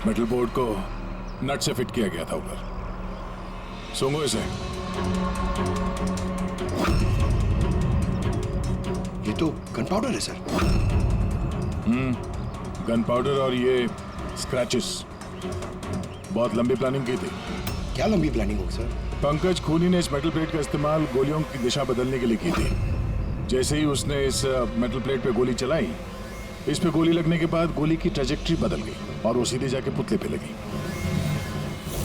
इस metal board को नट से फिट किया गया था ऊपर। सूंघो इसे। ये तो गन पाउडर है सर। गन पाउडर और ये स्क्रैचेस। बहुत लंबी प्लानिंग की थी। क्या लंबी प्लानिंग होगी सर? पंकज खूनी ने इस मेटल प्लेट का इस्तेमाल गोलियों की दिशा बदलने के लिए की थी। जैसे ही उसने इस मेटल प्लेट पे गोली चलाई, इस पे गोली लगने के बाद गोली की ट्रेजेक्ट्री बदल गई और वो सीधे जाके पुतले पे लगी।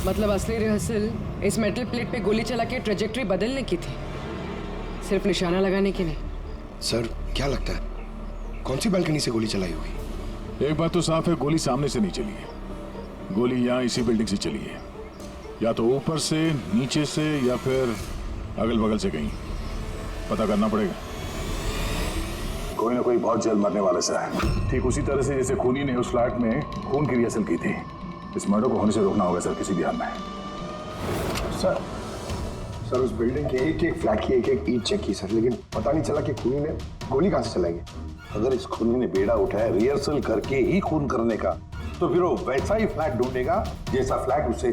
मतलब असली रिहर्सल इस मेटल प्लेट पे गोली चला के ट्रेजेक्ट्री बदलने की थी, सिर्फ निशाना लगाने की नहीं। सर क्या लगता है कौन सी बालकनी से गोली चलाई होगी? एक बात तो साफ है, गोली सामने से नहीं चली है। गोली यहाँ इसी बिल्डिंग से चली है, या तो ऊपर से, नीचे से, या फिर अगल बगल से कहीं। पता करना पड़ेगा। कोई ना कोई बहुत जल्द मरने वाला सा है, ठीक उसी तरह से जैसे खूनी ने उस फ्लैट में खून की रिहर्सल की थी। इस मर्डर को होने से रोकना होगा सर, किसी भी हाल में। सर उस बिल्डिंग के एक एक फ्लैट की एक एक ईंट चेक की सर, लेकिन पता नहीं चला कि खूनी ने गोली कहां से चलाई है। अगर इस खूनी ने बेड़ा उठाया रिहर्सल करके ही खून करने का, तो फिर वो वैसा ही फ्लैट ढूंढेगा जैसा फ्लैट उसे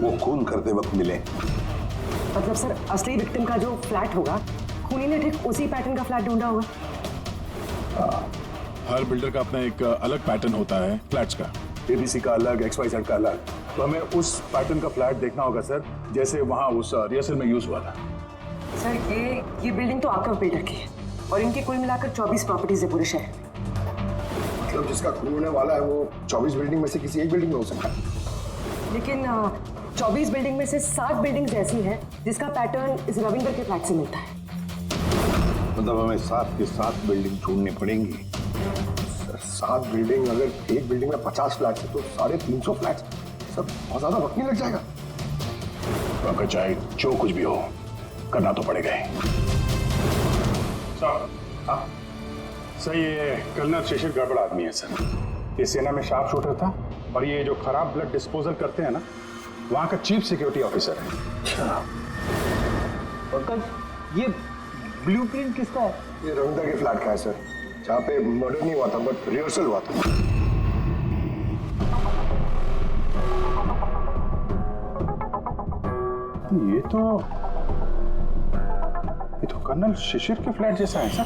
वो खून करते वक्त मिले। मतलब सर असली विक्टिम का जो फ्लैट होगा, खूनी ने ठीक उसी पैटर्न का फ्लैट ढूंढा होगा। हर बिल्डर का अपना एक अलग पैटर्न होता है फ्लैट्स का। एबीसी का अलग, XYZ का अलग। तो हमें उस पैटर्न का फ्लैट देखना होगा सर, जैसे वहां उस रिहर्सल में यूज हुआ था। सर ये बिल्डिंग तो आकव बिल्डर की है और इनकी कुल मिलाकर 24 प्रॉपर्टीज है पूरे शहर में। मतलब जिसका खून होने वाला है वो 24 बिल्डिंग में से किसी एक बिल्डिंग में हो सकता है। लेकिन 24 बिल्डिंग में से 7 बिल्डिंग्स ऐसी हैं जिसका पैटर्न इस रविंदर के फ्लैट से मिलता है। मतलब हमें 7 के 7 बिल्डिंग ढूंढनी पड़ेंगी। 7 बिल्डिंग, अगर एक बिल्डिंग में 50 फ्लैट है तो 350 फ्लैट, सब बहुत ज्यादा वक्त नहीं लग जाएगा। अगर चाहे जो कुछ भी हो, करना तो पड़ेगा ही। सर ये कर्नल शिशिर गड़बड़ आदमी है सर। ये सेना में शार्प शूटर था और ये जो खराब ब्लड डिस्पोजल करते हैं ना, वहाँ का चीफ सिक्योरिटी ऑफिसर है। अच्छा पंकज, ये ब्लूप्रिंट किसका है? ये रविंदर के फ्लैट का है सर, जहाँ पे मर्डर नहीं हुआ था बट रिहर्सल हुआ था। ये तो कर्नल शिशिर के फ्लैट जैसा है सर।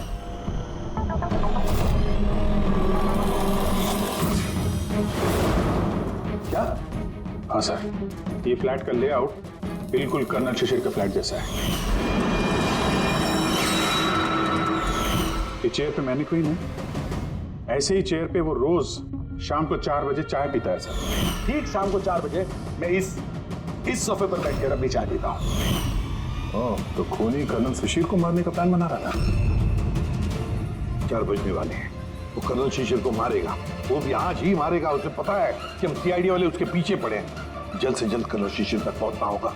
क्या? हाँ सर, ये फ्लैट का लेआउट बिल्कुल कर्नल शिशिर का फ्लैट जैसा है। ये चेयर पे मैनिक्वीन है, ऐसे ही चेयर पे वो रोज शाम को 4 बजे चाय पीता है सर। ठीक शाम को 4 बजे मैं इस सोफे पर बैठकर अपनी चाय पीता हूँ। तो खूनी कर्नल शिशिर को मारने का प्लान बना रहा था। 4 बजने वाले हैं, वो कर्नल शिशिर को मारेगा, वो भी आज ही मारेगा। उसे पता है कि हम CID वाले उसके पीछे पड़े हैं। जल्द से जल्द कर्नल शिशिर तक पहुंचना होगा।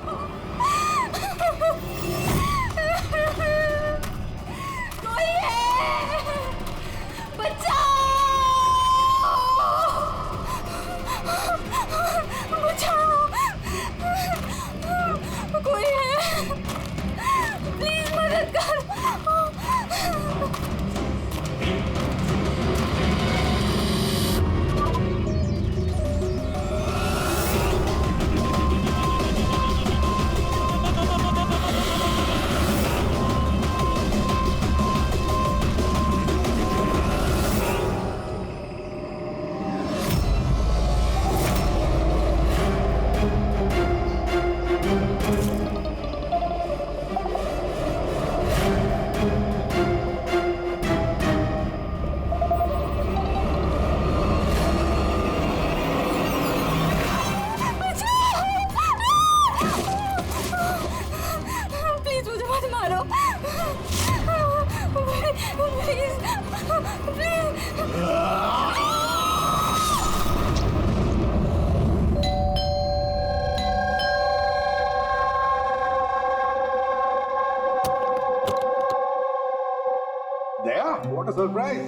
What a surprise!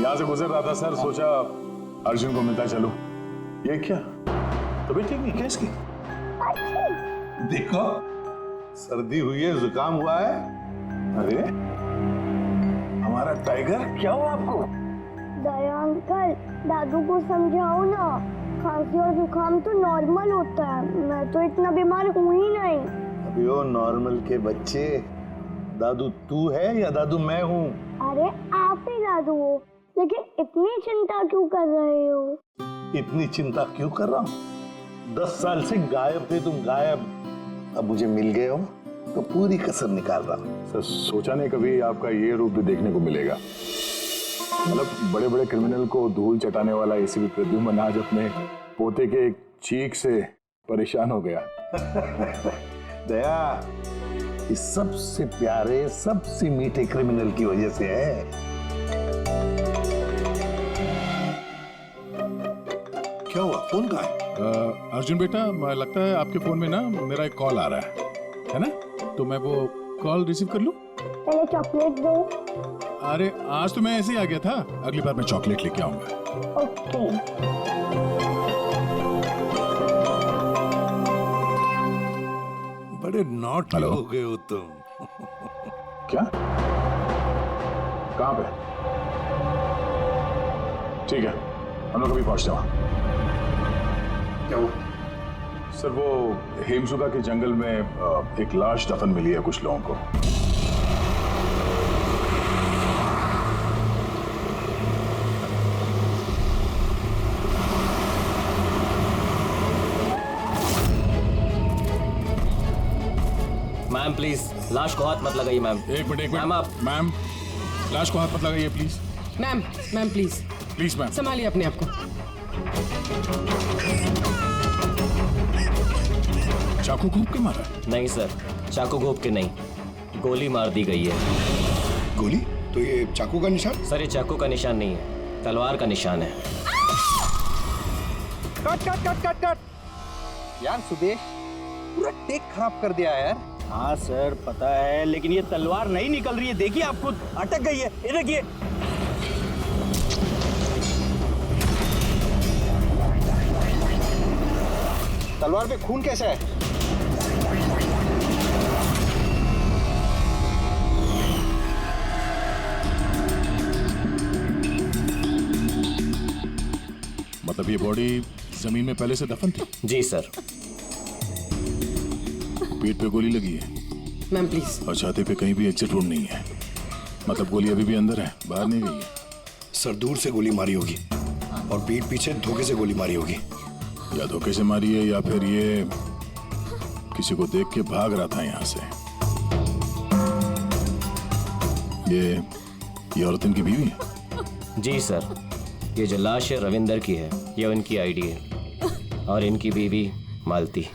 यहाँ से गुजर रहा था सर, सोचा अर्जुन को मिलता चलो। ये क्या? तबीयत ठीक नहीं क्या इसकी? देखो, सर्दी हुई है, जुकाम हुआ है। अरे हमारा टाइगर, क्या हुआ आपको? दयाल अंकल दादू को समझाओ ना, खांसी और जुकाम तो नॉर्मल होता है, मैं तो इतना बीमार हूँ ही नहीं। अबे ओ नॉर्मल के बच्चे, दादू तू है या दादू मैं हूँ? अरे आप ही दादू हो, लेकिन इतनी चिंता क्यों कर रहे हो? इतनी चिंता क्यों कर रहा हूँ? 10 साल से गायब थे तुम, गायब। अब मुझे मिल गए हो तो पूरी कसर निकाल रहा हूँ। सर सोचा नहीं कभी आपका ये रूप भी देखने को मिलेगा। मतलब बड़े बड़े क्रिमिनल को धूल चटाने वाला एसीपी प्रद्युम्न आज अपने पोते के एक चीख से परेशान हो गया। दया, इस सबसे प्यारे सबसे मीठे क्रिमिनल की वजह से है। क्या हुआ, फोन कहाँ है? अर्जुन बेटा, लगता है आपके फोन में ना मेरा एक कॉल आ रहा है ना? तो मैं वो कॉल रिसीव कर लूं? पहले चॉकलेट दो। अरे आज तो मैं ऐसे ही आ गया था, अगली बार मैं चॉकलेट लेके आऊंगा। ओके। बड़े नॉट हो गए हो तुम। क्या? कहाँ पे? ठीक है, हम लोग अभी पहुंचते हैं वहां। क्या हुआ? सर वो हेमसुगा के जंगल में एक लाश दफन मिली है कुछ लोगों को। मैम प्लीज लाश को हाथ मत लगाइए मैम। एक मिनट मैम आप मैम, लाश को हाथ मत लगाइए please. Ma'am ma'am please please ma'am. संभालिए अपने आप को। चाकू घूप के मारा? नहीं सर, चाकू घोप के नहीं, गोली मार दी गई है। गोली? तो ये चाकू का निशान? सर ये चाकू का निशान नहीं है, तलवार का निशान है। Cut cut cut cut cut यार, सुदेश पूरा टेक खराब कर दिया यार। हाँ सर पता है, लेकिन ये तलवार नहीं निकल रही है, देखिए आप खुद अटक गई है, ये देखिए। तलवार पे खून कैसा है? मतलब ये बॉडी जमीन में पहले से दफन थी? जी सर। पेट पे गोली लगी है मैम प्लीज। और छाती पे कहीं भी एग्जिट रूम नहीं है, मतलब गोली अभी भी अंदर है, बाहर नहीं गई है। सर दूर से गोली मारी होगी और पीठ पीछे धोखे से गोली मारी होगी। या धोखे से मारी है या फिर ये किसी को देख के भाग रहा था यहाँ से। ये औरत इनकी बीवी है? जी सर, ये जो लाश है रविंदर की है, ये उनकी आईडी है और इनकी बीवी मालती।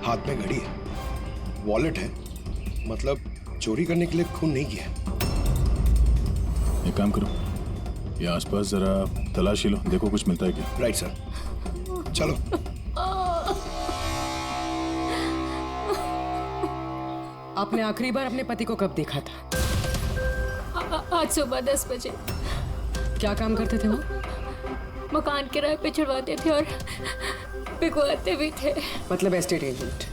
हाथ में घड़ी है, वॉलेट है, मतलब चोरी करने के लिए खून नहीं किया। एक काम करो, ये आसपास जरा तलाशी लो, देखो कुछ मिलता है क्या। राइट सर, चलो। आपने आखिरी बार अपने पति को कब देखा था? आज सुबह 10 बजे। क्या काम करते थे वो? मकान किराए पे छुड़वाते थे और बिकवाते भी थे। मतलब एस्टेट एजेंट।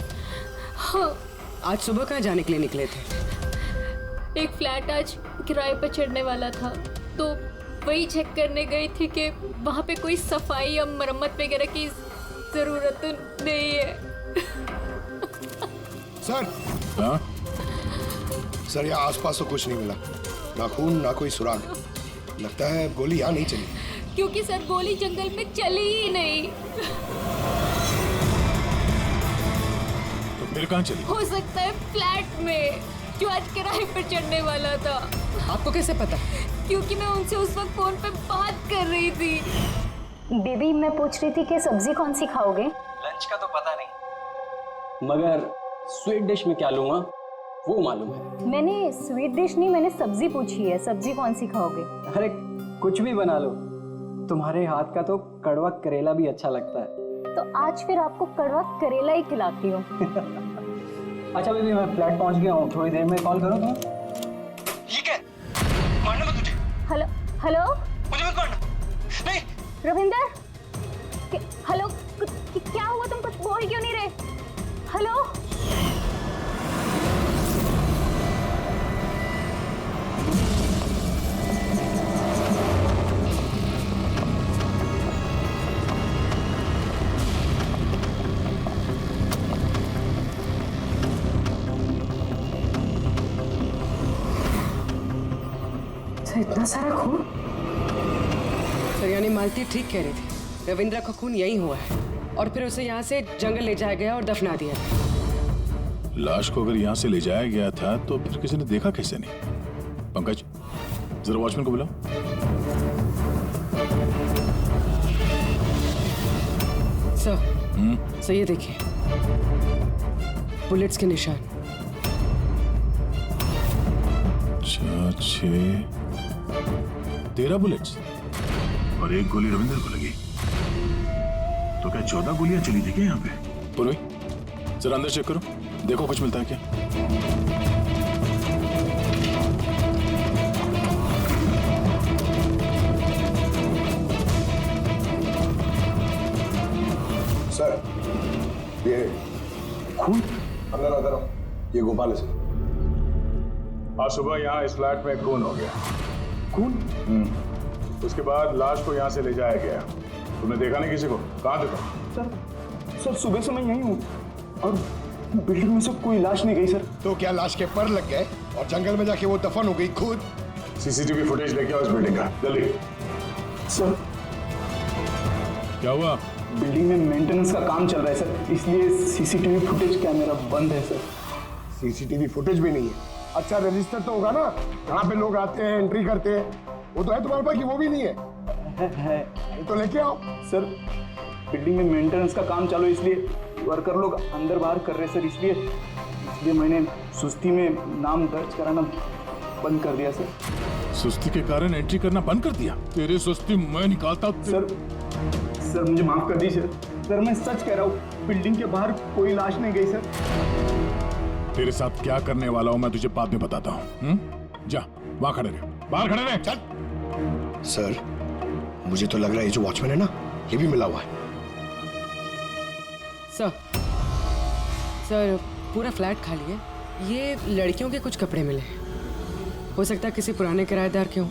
हाँ। आज सुबह कहाँ जाने के लिए निकले थे? एक फ्लैट आज किराए पर चढ़ने वाला था, तो वही चेक करने गई थी कि वहाँ पे कोई सफाई या मरम्मत वगैरह की जरूरत तो नहीं है। सर। हाँ? सर यहाँ आसपास तो कुछ नहीं मिला, ना खून ना कोई सुराग। लगता है गोली यहाँ नहीं चली। क्योंकि सर गोली जंगल में चली ही नहीं। तो फिर कहाँ चली? हो सकता है फ्लैट में, जो आज किराए पर चढ़ने वाला था। आपको कैसे पता? क्योंकि मैं उनसे उस वक्त फोन पे बात कर रही थी। बेबी मैं पूछ रही थी कि सब्जी कौन सी खाओगे? लंच का तो पता नहीं, मगर स्वीट डिश में क्या लूंगा वो मालूम है। मैंने स्वीट डिश नहीं, मैंने सब्जी पूछी है, सब्जी कौन सी खाओगे? अरे कुछ भी बना लो, तुम्हारे हाथ का तो कड़वा करेला भी अच्छा लगता है। तो आज फिर आपको कड़वा करेला ही खिलाती हूँ। अच्छा बेबी, मैं फ्लैट पहुंच गया हूँ, थोड़ी देर में कॉल करो तुम। ठीक है, मारना मत मुझे। हेलो हेलो, मुझे मत मारना। नहीं रविंदर, हेलो, क्या हुआ? तुम कुछ बोल क्यों नहीं रहे? हेलो सर इतना सारा खून? सर यानी मालती ठीक कह रही थी, रविंद्र का खून यही हुआ है और फिर उसे यहाँ से जंगल ले जाया गया और दफना दिया गया। लाश को अगर यहाँ से ले जाया गया था तो फिर किसी ने देखा कैसे नहीं? पंकज, जरा वॉचमैन को बुलाओ। सर ये देखिए, बुलेट्स के निशान। 13 बुलेट्स और एक गोली रविंदर को लगी। तो क्या 14 गोलियां चली थी क्या यहाँ पे? पूर्वी, जरा अंदर चेक करो, देखो कुछ मिलता है क्या। सर, ये खून अंदर अंदर, ये गोपाल है सर। आज सुबह यहाँ इस फ्लैट में खून हो गया। खून? उसके बाद लाश को यहाँ से ले जाया गया। तुमने देखा नहीं किसी को? कहाँ देखा? सर सुबह से मैं यहीं हूँ और बिल्डिंग में से कोई लाश नहीं गई सर। तो क्या लाश के पर लग गए और जंगल में जाके वो दफन हो गई खुद? सीसीटीवी फुटेज लेके आओ इस बिल्डिंग का, जल्दी। सर क्या हुआ? बिल्डिंग में मेंटेनेंस का काम चल रहा है सर, इसलिए सीसीटीवी फुटेज कैमरा बंद है सर। सीसीटीवी फुटेज भी नहीं है? अच्छा रजिस्टर तो होगा ना, यहाँ पे लोग आते हैं एंट्री करते हैं, वो तो है तुम्हारे पास कि वो भी नहीं है? तो लेके आओ। सर बिल्डिंग में मेंटेनेंस का काम चालू है, इसलिए वर्कर लोग अंदर बाहर कर रहे सर, इसलिए मैंने सुस्ती में नाम दर्ज कराना बंद कर दिया सर। सुस्ती के कारण एंट्री करना बंद कर दिया? तेरी सुस्ती मैं निकालता। सर मुझे माफ कर दीजिए सर, मैं सच कह रहा हूँ, बिल्डिंग के बाहर कोई लाश नहीं गई सर। तेरे साथ क्या करने वाला हूं मैं तुझे बाद में बताता हूँ। जा वहां खड़े रहे, बाहर खड़े रहे। चल। सर मुझे तो लग रहा है ये जो वॉचमैन है ना, ये भी मिला हुआ है। सर पूरा फ्लैट खाली है, ये लड़कियों के कुछ कपड़े मिले हैं, हो सकता है किसी पुराने किराएदार के हों।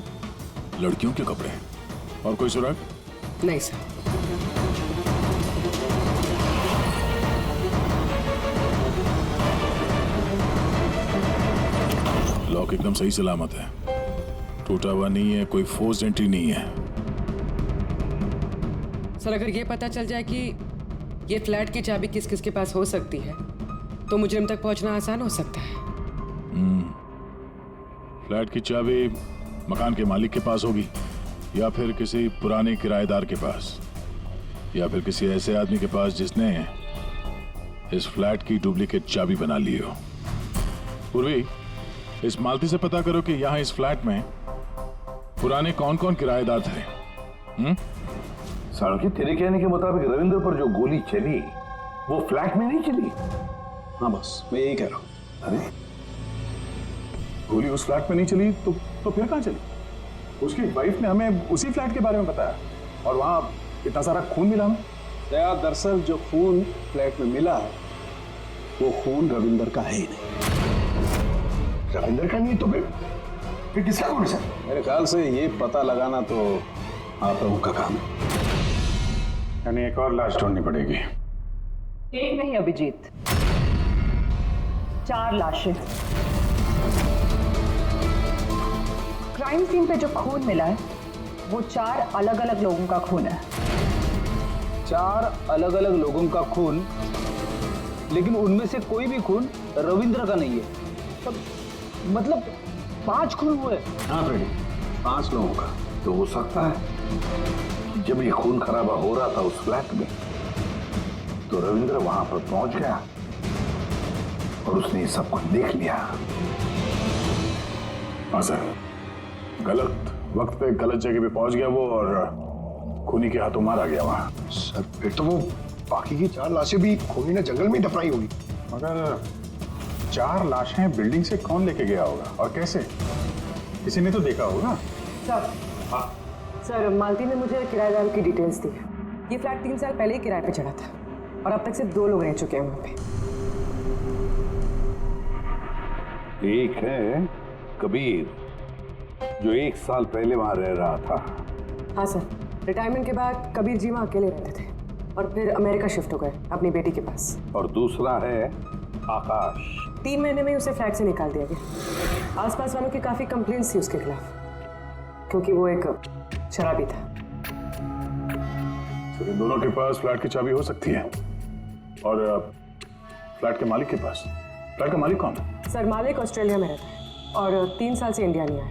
लड़कियों के कपड़े? और कोई सुराग? नहीं सर। लॉक एकदम सही सलामत है, टूटा हुआ नहीं है, कोई फोर्स एंट्री नहीं है। सर अगर ये पता चल जाए कि ये फ्लैट की चाबी किस किस के पास हो सकती है तो मुजरिम तक पहुंचना आसान हो सकता है। फ्लैट की चाबी मकान के मालिक के पास होगी, या फिर किसी पुराने किराएदार के पास, या फिर किसी ऐसे आदमी के पास जिसने इस फ्लैट की डुप्लीकेट चाबी बना ली हो। पूर्वी, इस मालती से पता करो कि यहाँ इस फ्लैट में पुराने कौन कौन किराएदार थे। साड़की, तेरे कहने के मुताबिक रविंद्र पर जो गोली चली वो फ्लैट में नहीं चली? हाँ बस मैं यही कह रहा हूँ। अरे गोली उस फ्लैट में नहीं चली तो फिर कहाँ चली? उसकी वाइफ ने हमें उसी फ्लैट के बारे में बताया और वहाँ इतना सारा खून मिला हमें। दरअसल जो खून फ्लैट में मिला है वो खून रविंदर का है ही नहीं। रविंदर का नहीं तो फिर किसका खून है सर? मेरे ख्याल से ये पता लगाना तो आप लोगों का काम है। यानी एक और लाश ढूंढनी पड़ेगी। एक नहीं अभिजीत, 4 लाशें। क्राइम सीन पे जो खून मिला है वो 4 अलग अलग लोगों का खून है। 4 अलग अलग लोगों का खून, लेकिन उनमें से कोई भी खून रविंद्र का नहीं है। मतलब 5 खून हुए। हाँ फ्रेडी, 5 लोगों का। तो हो सकता है जब ये खून खराबा हो रहा था उस फ्लैट में तो रविंद्र वहां पर पहुंच गया और उसने ये सब कुछ देख लिया। हाँ सर, गलत वक्त पे गलत जगह पे पहुंच गया वो और खूनी के हाथों मारा गया वहां। सर फिर तो वो बाकी की 4 लाशें भी खूनी ने जंगल में दफनाई होगी। मगर 4 लाशें बिल्डिंग से कौन लेके गया होगा और कैसे? किसी ने तो देखा होगा। सर मालती ने मुझे किराएदार की डिटेल्स दी। ये फ्लैट 3 साल पहले ही किराए पे चढ़ा था और अब तक सिर्फ 2 लोग रह चुके हैं वहाँ पे। एक है कबीर, जो 1 साल पहले वहां रह रहा था। हाँ सर, रिटायरमेंट के बाद कबीर जी वहाँ अकेले रहते थे और फिर अमेरिका शिफ्ट हो गए अपनी बेटी के पास। और दूसरा है आकाश। 3 महीने में उसे फ्लैट से निकाल दिया गया। आसपास वालों की काफी कंप्लेंट्स थी उसके खिलाफ, क्योंकि वो एक शराबी था। तो इन दोनों के पास फ्लैट की चाबी हो सकती है, और फ्लैट के मालिक के पास। फ्लैट का मालिक कौन है? सर, मालिक ऑस्ट्रेलिया में रहता है और 3 साल से इंडिया नहीं आया।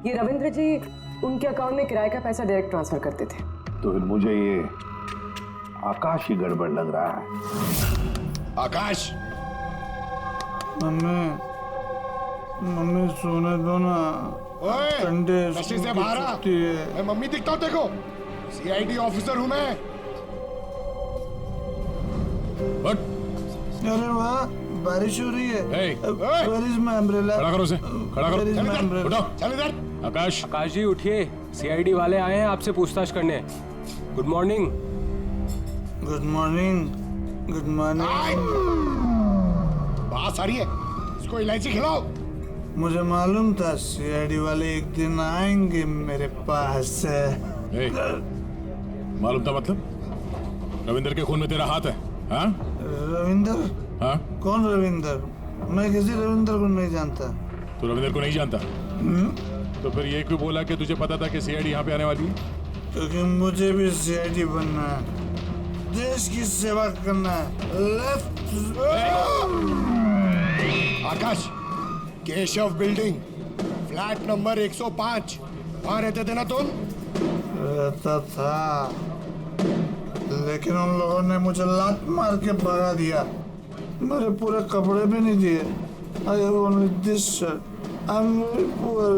ये रविंद्र जी उनके अकाउंट में किराए का पैसा डायरेक्ट ट्रांसफर करते थे। तो फिर मुझे ये आकाश ही गड़बड़ लग रहा है। आकाश, मम्मी सोने दो ना। ओए, संडे नशे से बाहर आ। मैं मम्मी दिखता हूँ देखो, सीआईडी ऑफिसर हूँ मैं। अरे वाह, बारिश हो रही है। Where is my umbrella? खड़ा करो उसे, खड़ा करो। Where is my umbrella? उठो। चल इधर। आकाश जी उठिए, सीआईडी वाले आए हैं आपसे पूछताछ करने। Good morning. Good morning. Good morning. बात आ रही है, इसको इलायची खिलाओ। मुझे मालूम था सीआईडी वाले एक दिन आएंगे मेरे पास। मालूम था मतलब? रविंदर के खून में तेरा हाथ है? हाँ? रविंदर? हाँ? कौन रविंदर? मैं किसी रविंदर को नहीं जानता। तू रविंदर को नहीं जानता? तो फिर ये क्यों बोला कि तुझे पता था कि सीआईडी यहाँ पे आने वाली है? क्योंकि मुझे भी सीआईडी बनना है, देश की सेवा करना है। लेफ्ट। आकाश, केशव बिल्डिंग, फ्लैट नंबर 105, वहाँ रहते थे ना तुम? रहता था, लेकिन उन लोगों ने मुझे लात मार के भगा दिया। मेरे पूरे कपड़े भी नहीं दिए। I have only this shirt. I'm very poor.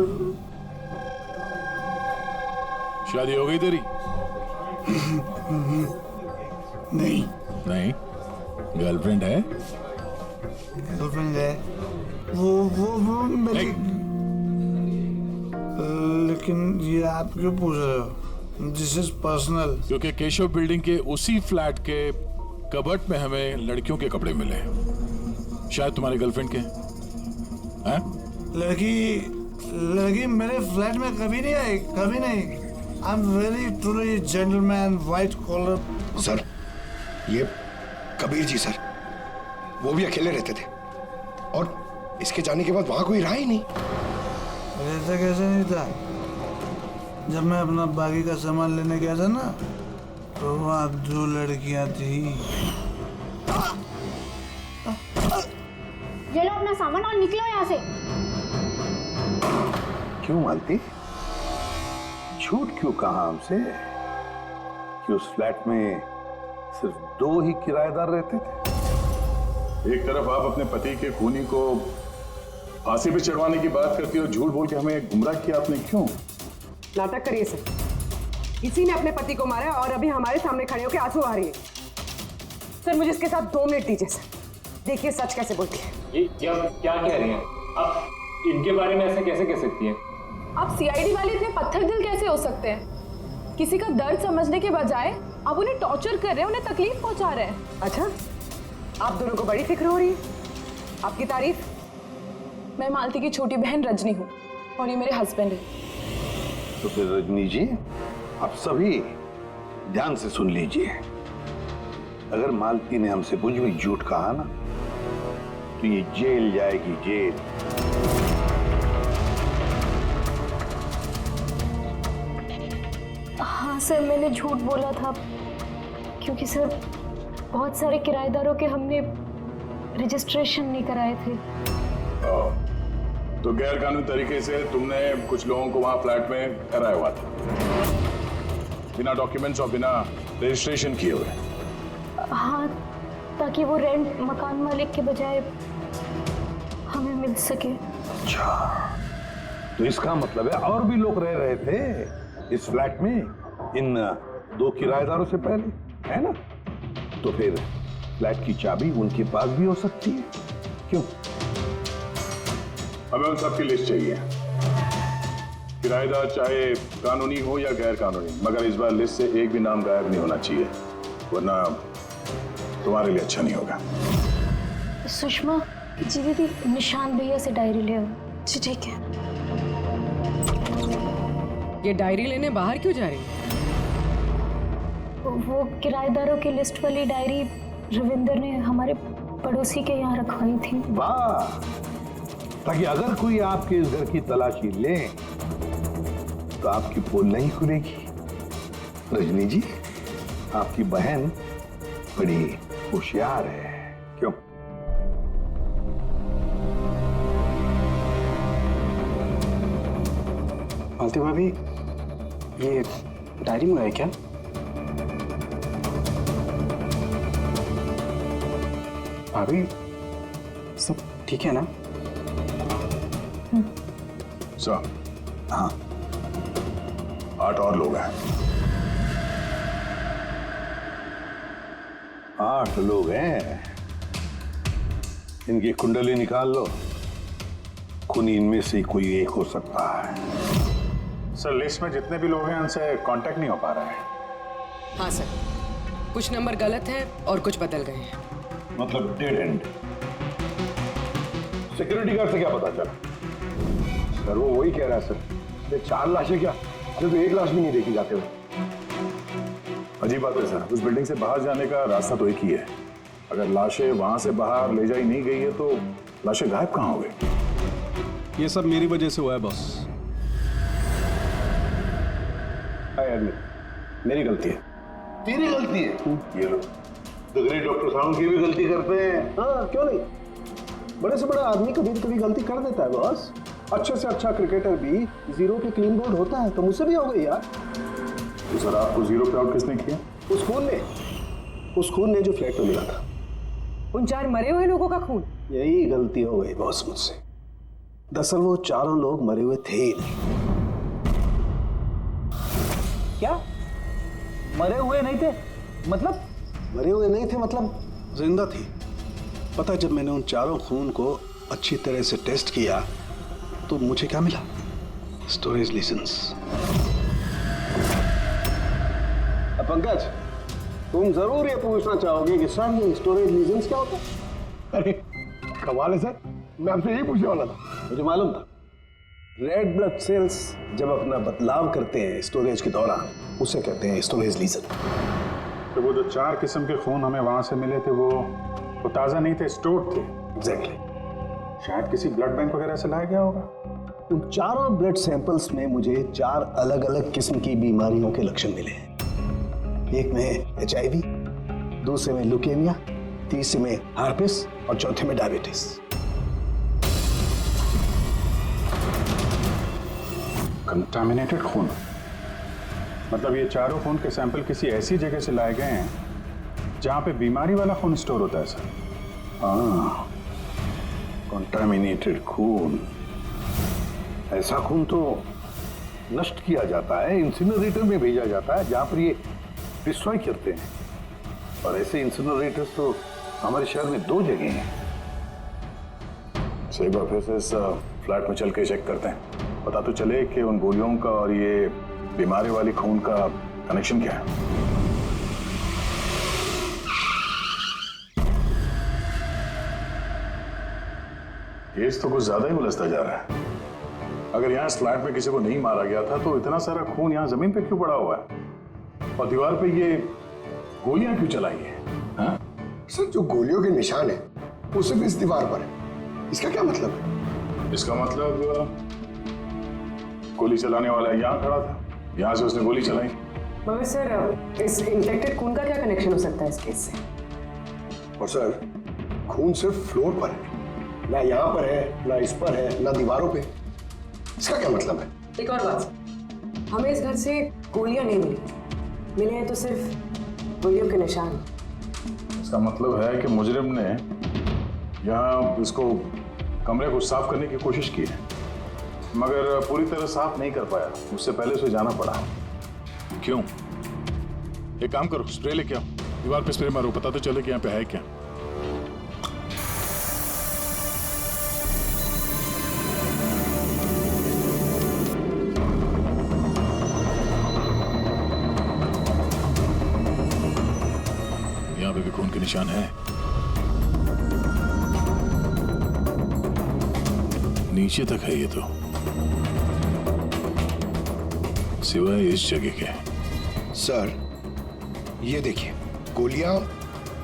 शादी हो गई तेरी? नहीं। नहीं? गर्लफ्रेंड है? गर्लफ्रेंड है। वो मेरी। लेकिन ये आप क्यों पूछ रहे हो? This is personal. क्योंकि केशव बिल्डिंग के उसी फ्लैट के कबर्ड में हमें लड़कियों के कपड़े मिले, शायद तुम्हारी गर्लफ्रेंड के। हैं? लड़की मेरे फ्लैट में कभी नहीं आई, कभी नहीं। I am very truly gentleman, white collar. Sir, ये कबीर जी सर, वो भी अकेले रहते थे और इसके जाने के बाद वहां कोई रहा ही नहीं। रहता कैसे नहीं था? जब मैं अपना बाकी का सामान लेने गया था ना, तो वहाँ 2 लड़कियां थी। ये लो अपना सामान और निकलो यहाँ से। क्यों मालती? झूठ क्यों कहा हमसे कि उस फ्लैट में सिर्फ 2 ही किराएदार रहते थे? एक तरफ आप अपने पति के खूनी को फांसी पे चढ़वाने की बात करती हो, झूठ बोल के हमें गुमराह किया आपने। क्यों? नाटक करिए सर, इसी ने अपने पति को मारा और अभी हमारे सामने खड़े होकर आंसू आ रही है। सर, मुझे इसके साथ 2 मिनट दीजिए सर, देखिए सच कैसे बोलती है। ये क्या कह रही हैं आप? इनके बारे में ऐसे कैसे कह सकती हैं? आप सीआईडी वाले इतने पत्थर दिल कैसे हो सकते हैं? किसी का दर्द समझने के बजाय आप उन्हें टॉर्चर कर रहे हैं, उन्हें तकलीफ पहुंचा रहे हैं। अच्छा, आप दोनों को बड़ी फिक्र हो रही है। आपकी तारीफ। मैं मालती की छोटी बहन रजनी हूँ और ये मेरे हस्बैंड है। तो फिर रजनी जी, आप सभी ध्यान से सुन लीजिए। अगर मालती ने हमसे कुछ भी झूठ कहा ना, तो ये जेल जाएगी, जेल। हाँ सर, मैंने झूठ बोला था क्योंकि सर बहुत सारे किराएदारों के हमने रजिस्ट्रेशन नहीं कराए थे। तो गैर कानूनी तरीके से तुमने कुछ लोगों को वहां फ्लैट में ठहराया हुआ था, बिना डॉक्यूमेंट्स और बिना रजिस्ट्रेशन किए हुए। हाँ, ताकि वो रेंट मकान मालिक के बजाय हमें मिल सके। अच्छा, तो इसका मतलब है और भी लोग रह रहे थे इस फ्लैट में इन 2 किराएदारों से पहले, है ना? तो फिर फ्लैट की चाबी उनके पास भी हो सकती है। क्यों? हमें उन सबकी लिस्ट चाहिए, किराएदार चाहे कानूनी हो या गैर कानूनी, मगर इस बार लिस्ट से एक भी नाम गायब नहीं होना चाहिए, वरना तुम्हारे लिए अच्छा नहीं होगा। सुषमा, जी दीदी, निशांत भैया से डायरी ले आओ। जी ठीक है। ये डायरी लेने बाहर क्यों जा रही है? वो किराएदारों की लिस्ट वाली डायरी रविंदर ने हमारे पड़ोसी के यहाँ रखवाई थी। वाह, ताकि अगर कोई आपके इस घर की तलाशी ले तो आपकी पोल नहीं खुलेगी। रजनी जी, आपकी बहन बड़ी होशियार है, क्यों? मालती भाभी, ये डायरी मंगाई क्या? भाभी, सब ठीक है ना? सर, हाँ, 8 और लोग हैं। 8 लोग हैं। इनकी कुंडली निकाल लो, खूनी इनमें से कोई एक हो सकता है। सर, लिस्ट में जितने भी लोग हैं उनसे कांटेक्ट नहीं हो पा रहा है। हाँ सर, कुछ नंबर गलत हैं और कुछ बदल गए हैं। मतलब डेड एंड। सिक्योरिटी गार्ड से क्या पता चला? सर वो वही कह रहा है सर, ये 4 लाशें क्या, अरे तो 1 लाश भी नहीं देखी जाते हो। अजीब बात है सर, उस बिल्डिंग से बाहर जाने का रास्ता तो एक ही है। अगर लाशें वहां से बाहर ले जाई नहीं गई है तो लाशें गायब कहाँ हो गई? ये सब मेरी वजह से हुआ है बॉस। मेरी गलती है। तेरी गलती है? ये लो, द ग्रेट डॉक्टर साहब की भी गलती करते हैं। हाँ, क्यों नहीं? बड़े से बड़ा आदमी कभी कभी गलती कर देता है बॉस। अच्छे से अच्छा क्रिकेटर भी 0 पे क्लीन बोल्ड होता है, तो मुझसे भी हो गई यार। तो सर आपको 0 पे आउट किसने किया? उस खून ने जो फ्लैट में मिला था। उन 4 मरे हुए लोगों का खून? यही गलती हो गई बॉस मुझसे। दरअसल वो 4 लोग मरे हुए थे ही नहीं। क्या? मरे हुए नहीं थे? मतलब? मरे हुए नहीं थे मतलब जिंदा थी। पता, जब मैंने उन 4 खून को अच्छी तरह से टेस्ट किया तो मुझे क्या मिला? स्टोरेज लीजेंस। पंकज, तुम जरूर ये पूछना चाहोगे कि सर ये स्टोरेज लीजेंस क्या होता है? अरे कमाल है सर, मैं आपसे यही पूछने वाला था। मुझे मालूम था। रेड ब्लड सेल्स जब अपना बदलाव करते हैं स्टोरेज के दौरान, उसे कहते हैं स्टोरेज लीजन। तो वो जो 4 किस्म के खून हमें वहां से मिले थे वो ताजा नहीं थे, स्टोर्ड थे। एग्जैक्टली। शायद किसी ब्लड बैंक वगैरह से लाया गया होगा। उन 4 ब्लड सैंपल्स में मुझे 4 अलग अलग किस्म की बीमारियों के लक्षण मिले हैं। एक में HIV, दूसरे में ल्यूकेमिया, तीसरे में हार्पिस और चौथे में डायबिटीज। कंटामिनेटेड खून, मतलब ये 4 खून के सैंपल किसी ऐसी जगह से लाए गए हैं जहां पे बीमारी वाला खून स्टोर होता है सर। हाँ, कंटामिनेटेड खून। ऐसा खून तो नष्ट किया जाता है, इंसिनरेटर में भेजा जाता है जहां पर ये डिस्ट्रॉय करते हैं। और ऐसे इंसिनरेटर्स तो हमारे शहर में 2 जगह हैं। सही बात है, इस फ्लैट में चल के चेक करते हैं, पता तो चले कि उन गोलियों का और ये बीमारी वाली खून का कनेक्शन क्या है। केस तो कुछ ज्यादा ही उलझता जा रहा है। अगर यहाँ इस फ्लैट में किसी को नहीं मारा गया था तो इतना सारा खून यहाँ जमीन पे क्यों पड़ा हुआ है? और दीवार पे ये गोलियां क्यों चलाई है? हाँ? सर जो गोलियों के निशान है वो सिर्फ इस दीवार पर है। इसका क्या मतलब है? इसका मतलब गोली चलाने वाला यहाँ खड़ा था, यहाँ से उसने गोली चलाई। मगर सर इस इंफेक्टेड खून का क्या कनेक्शन हो सकता है इस केस से? और सर खून सिर्फ फ्लोर पर है, ना यहाँ पर है, ना इस पर है, ना दीवारों पे। इसका क्या मतलब है? एक और बात, हमें इस घर से गोलियां नहीं मिले हैं तो सिर्फ गोलियों के निशान। इसका मतलब है कि मुजरिम ने यहाँ इसको कमरे को साफ करने की कोशिश की है, मगर पूरी तरह साफ नहीं कर पाया, उससे पहले उसे जाना पड़ा। क्यों? एक काम करो, स्प्रे लेके आओ, दीवार पे स्प्रे मारो, पता तो चले कि यहाँ पे है क्या। यहाँ पे भी खून के निशान है। नीचे तक है ये तो, सिवाय इस जगह के। सर ये देखिए, गोलियां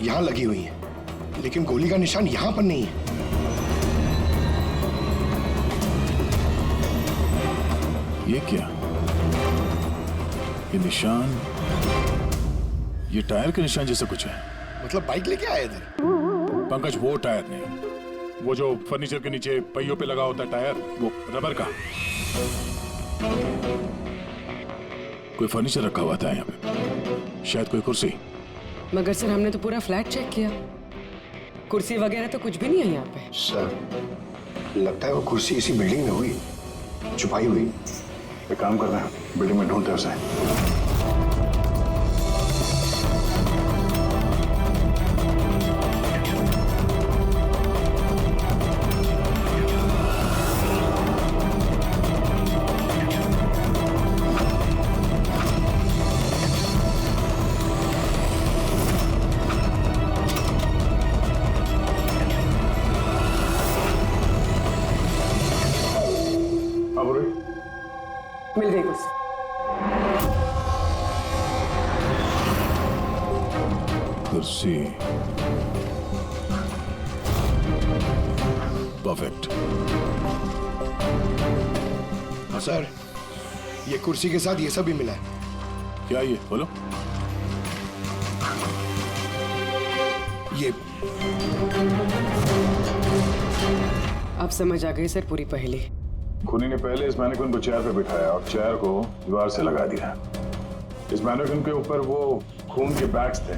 यहां लगी हुई हैं, लेकिन गोली का निशान यहां पर नहीं है। ये क्या? ये निशान, ये टायर के निशान जैसा कुछ है। मतलब बाइक लेके आए थे? पंकज, वो टायर नहीं, वो जो फर्नीचर के नीचे पहियों पे लगा होता है टायर, वो रबर का। कोई फर्नीचर रखा हुआ था यहाँ पे, शायद कोई कुर्सी। मगर सर हमने तो पूरा फ्लैट चेक किया, कुर्सी वगैरह तो कुछ भी नहीं है यहाँ पे। सर लगता है वो कुर्सी इसी बिल्डिंग में हुई, छुपाई हुई। एक काम कर रहे हैं, बिल्डिंग में ढूंढते हैं उसे। मिल गई कुर्सी। कुर्सी परफेक्ट। हाँ सर, ये कुर्सी के साथ ये सब भी मिला है। क्या ये बोलो? ये अब समझ आ गई सर पूरी पहेली। खूनी ने पहले इस मैनिक्विन को चेयर पे बिठाया और चेयर को दीवार से लगा दिया। इस मैनिक्विन के ऊपर वो खून के बैग्स थे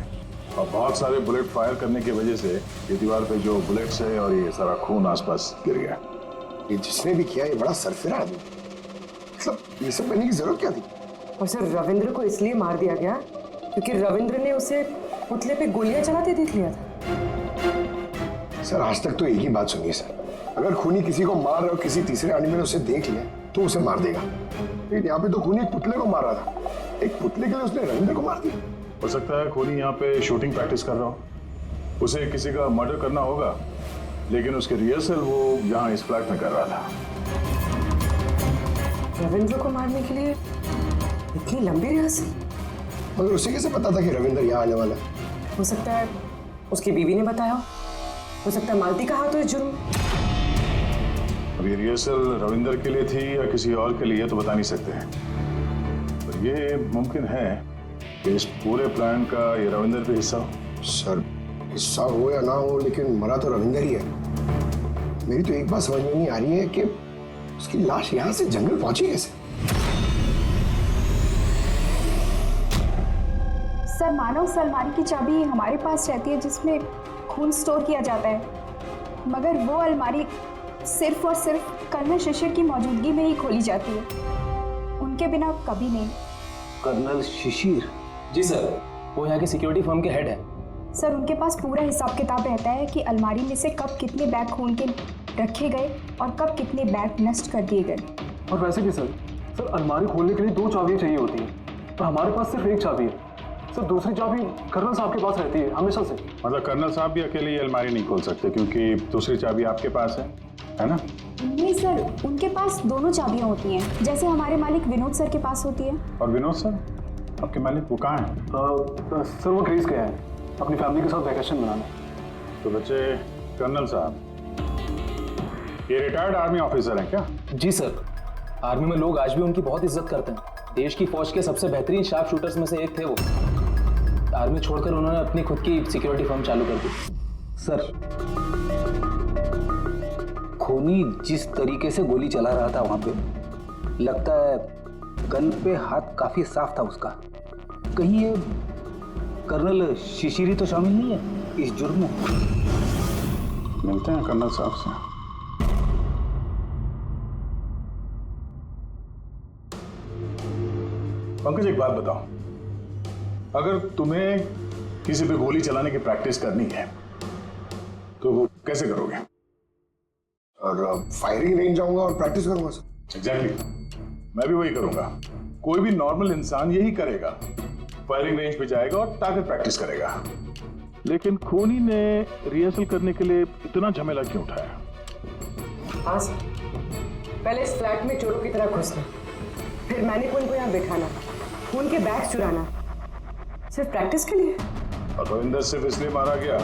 और बहुत सारे बुलेट फायर करने की वजह से ये दीवार पे जो बुलेट्स है और ये सारा खून आसपास गिर गया। ये जिसने भी किया ये बड़ा सरफिरा आदमी, मतलब ये सब करने की जरूरत क्या थी? और सर रविंद्र को इसलिए मार दिया गया क्योंकि रविंद्र ने उसे पुतले पे गोलियां चलाते देख लिया था। सर आज तक तो एक ही बात सुनिए सर, अगर खूनी किसी को मार रहा हो, किसी तीसरे आदमी ने उसे देख लिया तो उसे मार देगा, लेकिन यहाँ पे तो खूनी एक पुतले को मार रहा था, एक पुतले के लिए उसने रविंद्र को मार दिया। हो सकता है खूनी यहाँ पे शूटिंग प्रैक्टिस कर रहा हो, उसे किसी का मर्डर करना होगा, लेकिन उसके रिहर्सल वो यहाँ इस फ्लैट में कर रहा था। रविंद्र को मारने के लिए इतनी लंबी रिहर्सल? मगर उसे कैसे पता था कि रविंद्र यहाँ आने वाला है? हो सकता है उसकी बीवी ने बताया, हो सकता है मालती का हाथ हो इस जुर्म में। अब ये रिहर्सल रविंद्र के लिए थी या किसी और के लिए तो बता नहीं सकते हैं, पर ये मुमकिन है कि इस पूरे प्लान का ये रविंद्र भी हिस्सा हो। सर हिस्सा हो या ना हो, लेकिन मरा तो रविंद्र ही है। मेरी तो एक बात समझ में नहीं आ रही है कि उसकी लाश यहाँ से जंगल पहुंची कैसे? सर मानो उस अलमारी की चाबी हमारे पास रहती है जिसमें खून स्टोर किया जाता है, मगर वो अलमारी सिर्फ और सिर्फ कर्नल शिशिर की मौजूदगी में ही खोली जाती है, उनके बिना कभी नहीं। कर्नल शिशिर? जी सर, वो यहाँ के सिक्योरिटी फर्म के हेड है। सर उनके पास पूरा हिसाब किताब रहता है कि अलमारी में से कब कितने बैग खून के रखे गए और कब कितने बैग नष्ट कर दिए गए। और वैसे भी सर अलमारी खोलने के लिए 2 चाबियां चाहिए होती हैं और हमारे पास सिर्फ 1 चाबी है। सर दूसरी चाबी कर्नल साहब के पास रहती है हमेशा से। मतलब कर्नल साहब भी अकेले ये अलमारी नहीं खोल सकते क्योंकि दूसरी चाबी आपके पास है ना? नहीं सर, उनके पास दोनों चाबियां होती हैं, जैसे हमारे मालिक विनोद सर के पास होती है। और विनोद सर आपके मालिक वो कहाँ हैं? सर वो ग्रीस गए हैं अपनी फैमिली के साथ वैकेशन मनाने। तो बच्चे कर्नल साहब ये रिटायर्ड आर्मी ऑफिसर हैं क्या? जी सर, आर्मी में लोग आज भी उनकी बहुत इज्जत करते हैं। देश की फौज के सबसे बेहतरीन शार्प शूटर्स में से एक थे वो। आर्मी छोड़कर उन्होंने अपनी खुद की सिक्योरिटी फर्म चालू कर दी। सर खूनी जिस तरीके से गोली चला रहा था वहां पे, लगता है गन पे हाथ काफी साफ था उसका। कहीं ये कर्नल शिशिरी तो शामिल नहीं है इस जुर्म में? मिलते हैं कर्नल साहब से। पंकज एक बात बताओ, अगर तुम्हें किसी पे गोली चलाने की प्रैक्टिस करनी है तो वो कैसे करोगे? और फायरिंग रेंज जाऊंगा और प्रैक्टिस करूंगा सर। एग्जैक्टली, मैं भी वही करूंगा। कोई भी नॉर्मल इंसान यही करेगा, फायरिंग रेंज पे जाएगा और ताकत प्रैक्टिस करेगा। लेकिन खूनी ने रिहर्सल करने के लिए इतना झमेला क्यों उठाया? हाँ सर, पहले इस फ्लैट में चोरों की तरह घुसना, फिर मैनिक्विन को यहाँ बिठाना, खून के बैग्स चुराना, सिर्फ प्रैक्टिस के लिए। और रविंदर सिर्फ इसलिए मारा गया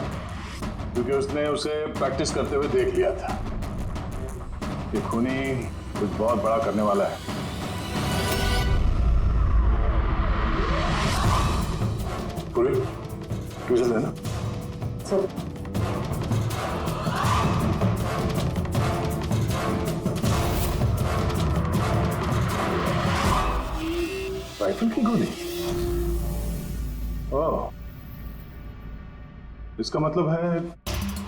क्योंकि उसने उसे प्रैक्टिस करते हुए देख लिया था। ये खूनी कुछ बहुत बड़ा करने वाला है। पूरी ट्यूशन है ना? सर राइफल की गोली? ओह, इसका मतलब है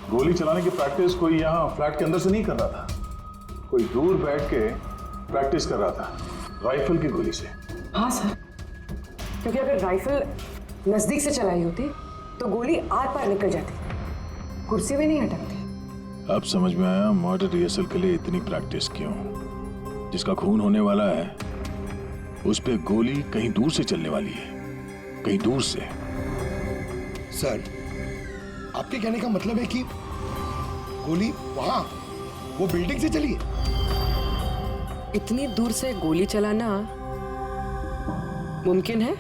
गोली चलाने की प्रैक्टिस कोई यहाँ फ्लैट के अंदर से नहीं कर रहा था, कोई दूर बैठ के प्रैक्टिस कर रहा था राइफल की गोली से। हाँ सर, क्योंकि अगर राइफल नजदीक से चलाई होती तो गोली आर पार निकल जाती, कुर्सी में नहीं अटकती। अब समझ में आया मर्डर रिहर्सल के लिए इतनी प्रैक्टिस क्यों। जिसका खून होने वाला है उस पे गोली कहीं दूर से चलने वाली है, कहीं दूर से। सर, आपके कहने का मतलब है कि गोली वहां वो बिल्डिंग से चली है? इतनी दूर से गोली चलाना मुमकिन है?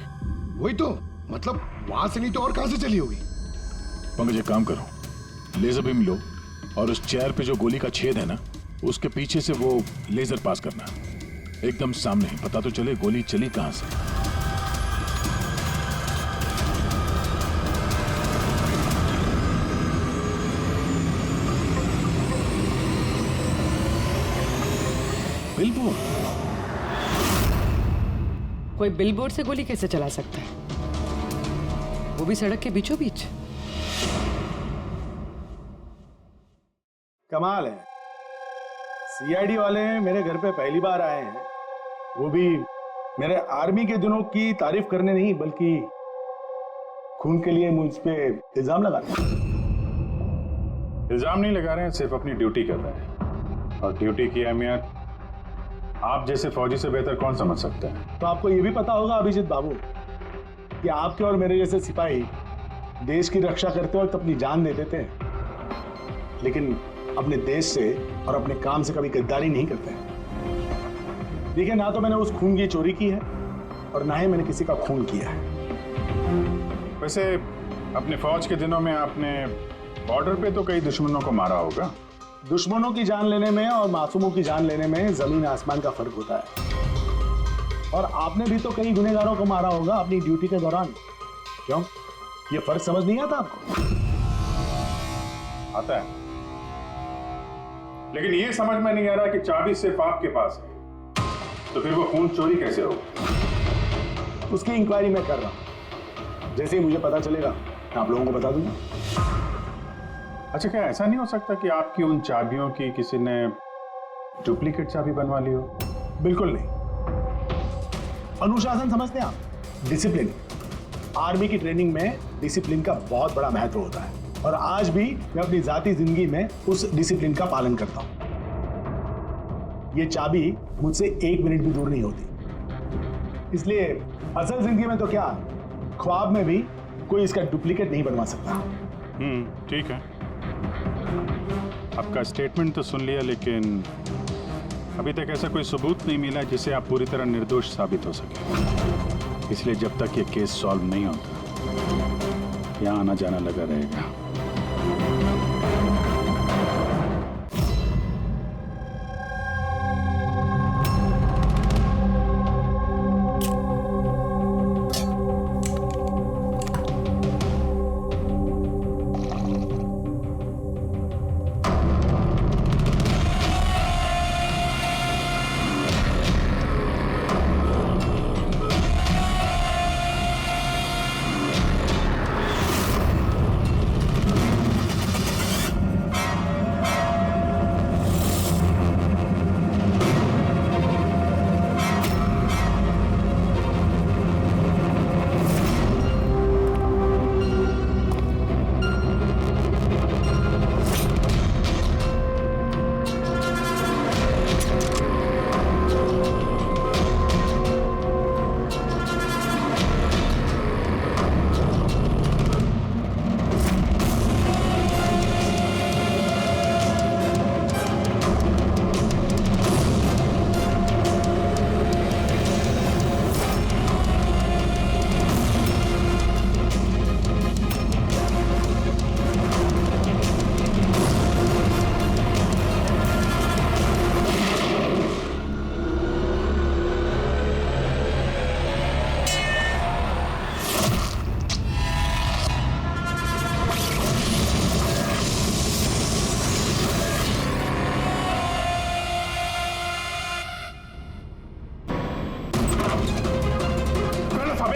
वही तो, मतलब वहां से नहीं तो और कहां से चली होगी? पंकज, एक काम करो, लेजर बीम लो और उस चेयर पे जो गोली का छेद है ना, उसके पीछे से वो लेजर पास करना, एकदम सामने, पता तो चले गोली चली कहां से। बिलबोर्ड? कोई बिलबोर्ड से गोली कैसे चला सकता है, वो भी सड़क के बीचों बीच? कमाल है, सीआईडी वाले मेरे घर पे पहली बार आए हैं, वो भी मेरे आर्मी के दिनों की तारीफ करने नहीं बल्कि खून के लिए मुझ पे इल्जाम लगा रहे हैं। इल्जाम नहीं लगा रहे हैं, सिर्फ अपनी ड्यूटी कर रहे हैं, और ड्यूटी की अहमियत आप जैसे फौजी से बेहतर कौन समझ सकता है। तो आपको ये भी पता होगा अभिजीत बाबू कि आपके और मेरे जैसे सिपाही देश की रक्षा करते वक्त अपनी जान दे देते हैं, लेकिन अपने देश से और अपने काम से कभी गद्दारी नहीं करते हैं। देखिए, ना तो मैंने उस खून की चोरी की है और ना ही मैंने किसी का खून किया है। वैसे अपने फौज के दिनों में आपने बॉर्डर पे तो कई दुश्मनों को मारा होगा। दुश्मनों की जान लेने में और मासूमों की जान लेने में जमीन आसमान का फर्क होता है, और आपने भी तो कई गुनहगारों को मारा होगा अपनी ड्यूटी के दौरान। क्यों, ये फर्क समझ नहीं आता आपको? आता है, लेकिन ये समझ में नहीं आ रहा कि चाबी सिर्फ आपके पास है, तो फिर वो खून चोरी कैसे हो? उसकी इंक्वायरी मैं कर रहा हूं, जैसे ही मुझे पता चलेगा मैं आप लोगों को बता दूंगा। अच्छा, क्या ऐसा नहीं हो सकता कि आपकी उन चाबियों की किसी ने डुप्लीकेट चाबी बनवा ली हो? बिल्कुल नहीं। अनुशासन समझते हैं आप, डिसिप्लिन। आर्मी की ट्रेनिंग में डिसिप्लिन का बहुत बड़ा महत्व होता है, और आज भी मैं अपनी जाती जिंदगी में उस डिसिप्लिन का पालन करता हूं। ये चाबी मुझसे 1 मिनट भी दूर नहीं होती, इसलिए असल जिंदगी में तो क्या, ख्वाब में भी कोई इसका डुप्लीकेट नहीं बनवा सकता। ठीक है, आपका स्टेटमेंट तो सुन लिया, लेकिन अभी तक ऐसा कोई सबूत नहीं मिला जिससे आप पूरी तरह निर्दोष साबित हो सके। इसलिए जब तक ये केस सॉल्व नहीं होता, यहाँ आना जाना लगा रहेगा।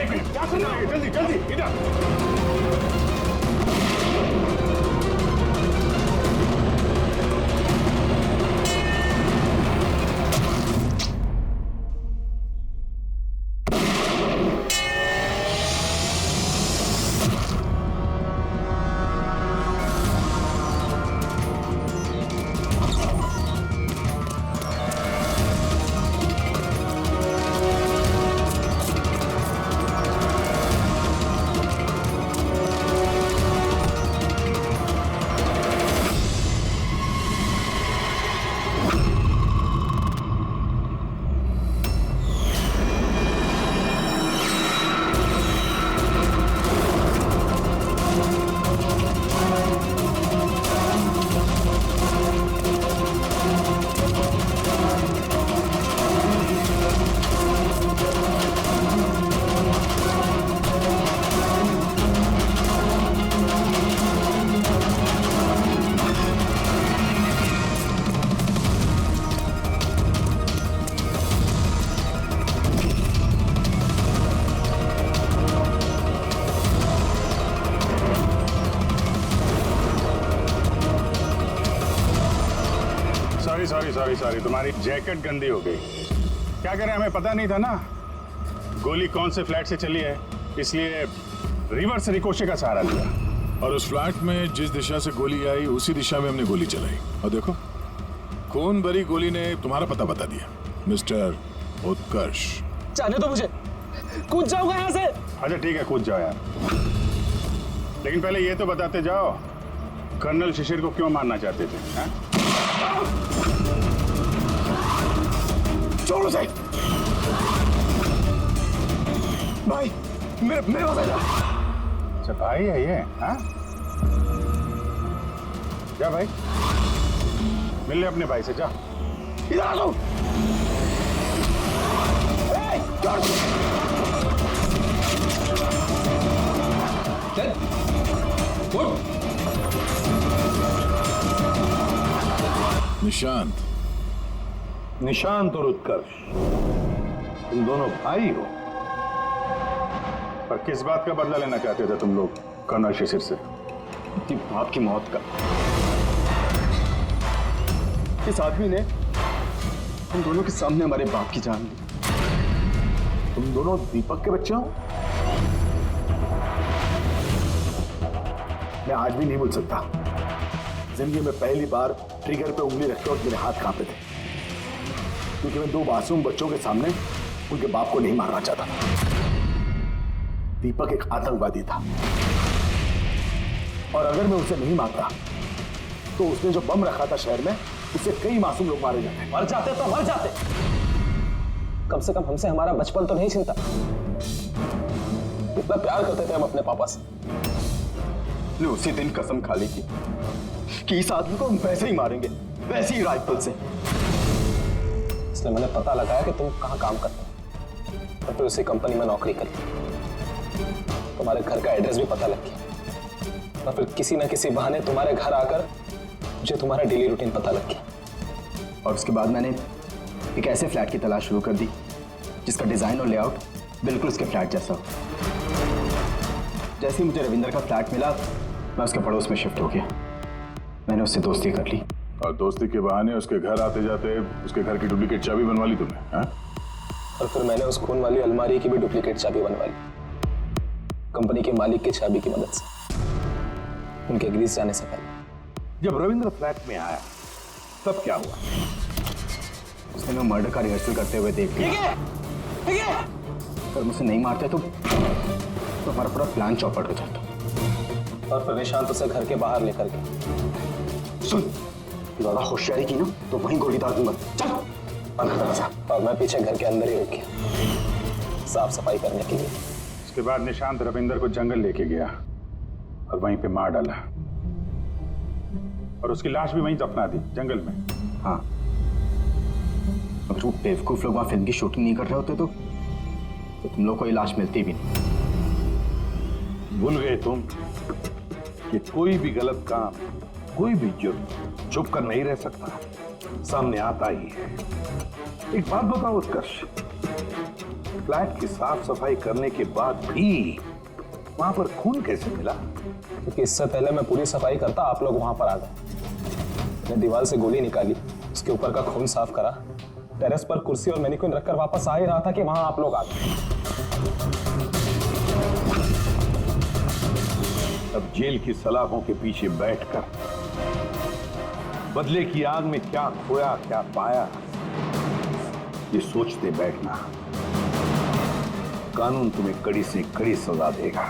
क्या कर रहे हो? जल्दी जल्दी इधर। सॉरी तुम्हारी जैकेट गंदी हो गई। क्या करें, हमें पता नहीं था ना गोली कौन से फ्लैट से चली है, इसलिए रिवर्स रिकोशे का सहारा लिया। और उस फ्लैट में जिस दिशा से गोली आई उसी दिशा में हमने गोली चलाई और देखो खून भरी गोली ने तुम्हारा पता बता दिया। मिस्टर उत्कर्ष, जाने दो मुझे, कूद जाऊंगा यहाँ से। अच्छा ठीक है, कूद जाओ यार, लेकिन पहले ये तो बताते जाओ कर्नल शिशिर को क्यों मारना चाहते थे? हा? छोड़ो साहब, भाई मेरे पास आ जा। अच्छा भाई है ये? हाँ जा भाई, मिल ले अपने भाई से, जा। इधर आ जाओ। निशांत, निशांत और उत्कर्ष, तुम दोनों भाई हो। पर किस बात का बदला लेना चाहते थे तुम लोग कर्नल शिशिर से? कि बाप की मौत का। इस आदमी ने हम दोनों के सामने हमारे बाप की जान ली। तुम दोनों दीपक के बच्चे हो? मैं आज भी नहीं भूल सकता, जिंदगी में पहली बार ट्रिगर पे उंगली रखते वक्त मेरे हाथ कांपे थे, क्योंकि मैं दो मासूम बच्चों के सामने उनके बाप को नहीं मारना चाहता था। दीपक एक आतंकवादी था और अगर मैं उसे नहीं मारता तो उसने जो बम रखा था शहर में, उससे कई मासूम लोग मारे जाते। मर जाते तो मर जाते, कम से कम हमसे हमारा बचपन तो नहीं छीनता। इतना प्यार करते थे हम अपने पापा से। ने उसी दिन कसम खा ली थी कि इस आदमी को हम वैसे ही मारेंगे, वैसे ही राइफल से। इसलिए मैंने पता लगाया कि तुम कहाँ काम करते हो और फिर उसी कंपनी में नौकरी करी। तुम्हारे घर का एड्रेस भी पता लग गया और फिर किसी ना किसी बहाने तुम्हारे घर आकर मुझे तुम्हारा डेली रूटीन पता लग गया। और उसके बाद मैंने एक ऐसे फ्लैट की तलाश शुरू कर दी जिसका डिजाइन और लेआउट बिल्कुल उसके फ्लैट जैसा हो। जैसे ही मुझे रविंदर का फ्लैट मिला, मैं उसके पड़ोस में शिफ्ट हो गया। मैंने उससे दोस्ती कर ली और दोस्ती के बहाने उसके घर आते जाते उसके घर की डुप्लीकेट चाबी बनवा ली तुमने? हाँ? और फिर मैंने उस खून वाली अलमारी की भी डुप्लीकेट चाबी बनवा ली, कंपनी के मालिक की चाबी की मदद से, उनके ग्रीस जाने से पहले। जब रविंद्र फ्लैट में आया तब क्या हुआ? उसने मैं मर्डर का रिहर्सल करते हुए देख लिया। अगर मुझे नहीं मारते तो हमारा पूरा प्लान चौपट हो जाता। और फिर निशांत उसे घर के बाहर लेकर गया। सुन, ज्यादा होशियारी की ना तो वहीं गोली दाग दूंगा। चल। और मैं पीछे घर के अंदर ही रुक गया, साफ सफाई करने के लिए। उसके बाद निशांत रविंदर को जंगल लेके गया और वहीं पे मार डाला और उसकी लाश भी वहीं दफना दी जंगल में। हाँ, अगर वो बेवकूफ लोग वहां फिल्म की शूटिंग नहीं कर रहे होते तो तुम लोग को ये लाश मिलती भी नहीं। भूल गए तुम कि कोई भी गलत काम, कोई भी जुर्म छुप कर नहीं रह सकता, सामने आता ही है। एक बात बताओ उत्कर्ष, फ्लैट की साफ सफाई करने के बाद भी वहां पर खून कैसे मिला? क्योंकि इससे पहले मैं पूरी सफाई करता आप लोग वहां पर आ गए। मैं दीवार से गोली निकाली, उसके ऊपर का खून साफ करा, टेरेस पर कुर्सी और मैनिक्विन रखकर वापस आ ही रहा था कि वहां आप लोग आ गए। अब जेल की सलाखों के पीछे बैठकर बदले की आग में क्या खोया क्या पाया, ये सोचते बैठना, कानून तुम्हें कड़ी से कड़ी सजा देगा।